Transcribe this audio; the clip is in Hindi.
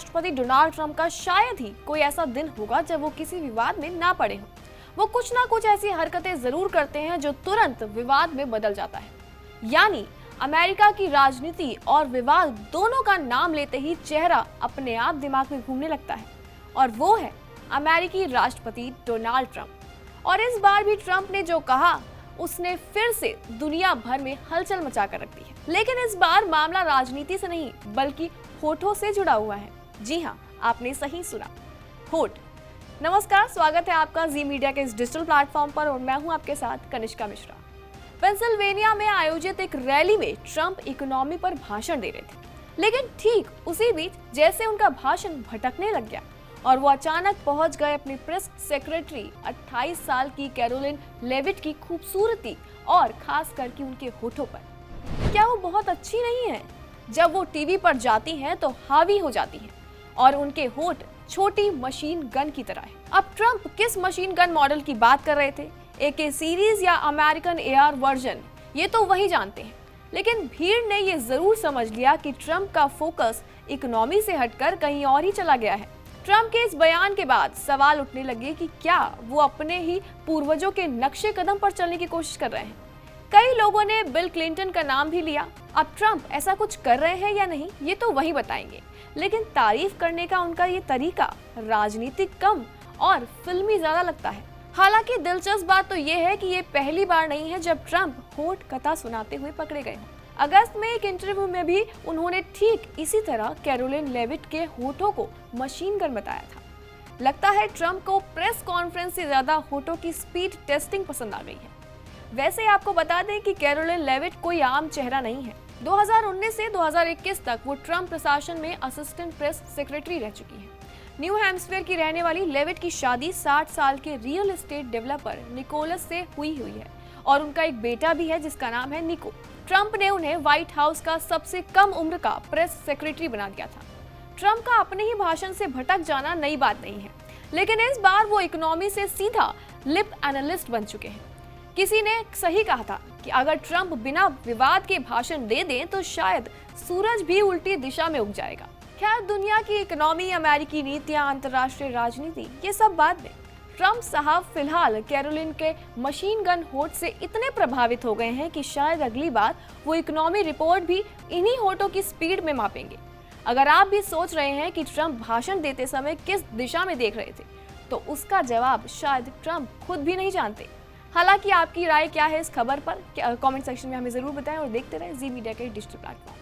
राष्ट्रपति डोनाल्ड ट्रंप का शायद ही कोई ऐसा दिन होगा जब वो किसी विवाद में ना पड़े हों। वो कुछ ना कुछ ऐसी हरकतें जरूर करते हैं जो तुरंत विवाद में बदल जाता है। यानी अमेरिका की राजनीति और विवाद दोनों का नाम लेते ही चेहरा अपने आप दिमाग में घूमने लगता है, और वो है अमेरिकी राष्ट्रपति डोनाल्ड ट्रंप। और इस बार भी ट्रंप ने जो कहा उसने फिर से दुनिया भर में हलचल मचा कर रख दी है। लेकिन इस बार मामला राजनीति से नहीं बल्कि होठों से जुड़ा हुआ है। जी हाँ, आपने सही सुना, होठ। नमस्कार, स्वागत है आपका जी मीडिया के इस डिजिटल प्लेटफॉर्म पर और मैं हूं आपके साथ कनिष्का मिश्रा। पेंसिल्वेनिया में आयोजित एक रैली में ट्रंप इकोनॉमी पर भाषण दे रहे थे, लेकिन ठीक उसी बीच जैसे उनका भाषण भटकने लग गया और वो अचानक पहुंच गए अपनी प्रेस सेक्रेटरी 28 साल की कैरोलिन लेविट की खूबसूरती और खास करके उनके होठों पर। क्या वो बहुत अच्छी नहीं है? जब वो टीवी पर जाती हैं तो हावी हो जाती हैं और उनके होठ छोटी मशीन गन की तरह है। अब ट्रंप किस मशीन गन मॉडल की बात कर रहे थे, AK सीरीज या अमेरिकन AR वर्जन, ये तो वही जानते हैं। लेकिन भीड़ ने ये जरूर समझ लिया कि ट्रंप का फोकस इकोनॉमी से हटकर कहीं और ही चला गया है। ट्रंप के इस बयान के बाद सवाल उठने लगे कि क्या वो अपने ही पूर्वजों के नक्शे कदम पर चलने की कोशिश कर रहे हैं। कई लोगों ने बिल क्लिंटन का नाम भी लिया। अब ट्रंप ऐसा कुछ कर रहे हैं या नहीं, ये तो वही बताएंगे। लेकिन तारीफ करने का उनका ये तरीका राजनीतिक कम और फिल्मी ज्यादा लगता है। हालांकि दिलचस्प बात तो ये है कि ये पहली बार नहीं है जब ट्रंप होठ कथा सुनाते हुए पकड़े गए। अगस्त में एक इंटरव्यू में भी उन्होंने ठीक इसी तरह कैरोलिन लेविट के होठों को मशीन गन बताया था। लगता है ट्रंप को प्रेस कॉन्फ्रेंस से ज्यादा होठों की स्पीड टेस्टिंग पसंद आ गई है। वैसे आपको बता दें कि कैरोलिन लेविट कोई आम चेहरा नहीं है। 2019 से 2021 तक वो ट्रंप प्रशासन में असिस्टेंट प्रेस सेक्रेटरी रह चुकी है। न्यू हैम्पशायर की रहने वाली लेविट की शादी 60 साल के रियल एस्टेट डेवलपर निकोलस से हुई है और उनका एक बेटा भी है जिसका नाम है निको। ट्रंप ने उन्हें व्हाइट हाउस का सबसे कम उम्र का प्रेस सेक्रेटरी बना दिया था। ट्रंप का अपने ही भाषण से भटक जाना नई बात नहीं है, लेकिन इस बार वो इकोनॉमी से सीधा लिप एनालिस्ट बन चुके हैं। किसी ने सही कहा था कि अगर ट्रंप बिना विवाद के भाषण दे दें तो शायद सूरज भी उल्टी दिशा में उग जाएगा। खैर, दुनिया की इकोनॉमी, अमेरिकी नीतियां, अंतर्राष्ट्रीय राजनीति, ये सब बाद में। ट्रंप साहब फिलहाल कैरोलिन के मशीन गन होठ से इतने प्रभावित हो गए हैं कि शायद अगली बार वो इकोनॉमी रिपोर्ट भी इन्हीं होठों की स्पीड में मापेंगे। अगर आप भी सोच रहे हैं कि ट्रंप भाषण देते समय किस दिशा में देख रहे थे, तो उसका जवाब शायद ट्रंप खुद भी नहीं जानते। हालांकि आपकी राय क्या है इस खबर पर, कमेंट सेक्शन में हमें जरूर बताएं और देखते रहें जी मीडिया के डिजिटल प्लेटफॉर्म।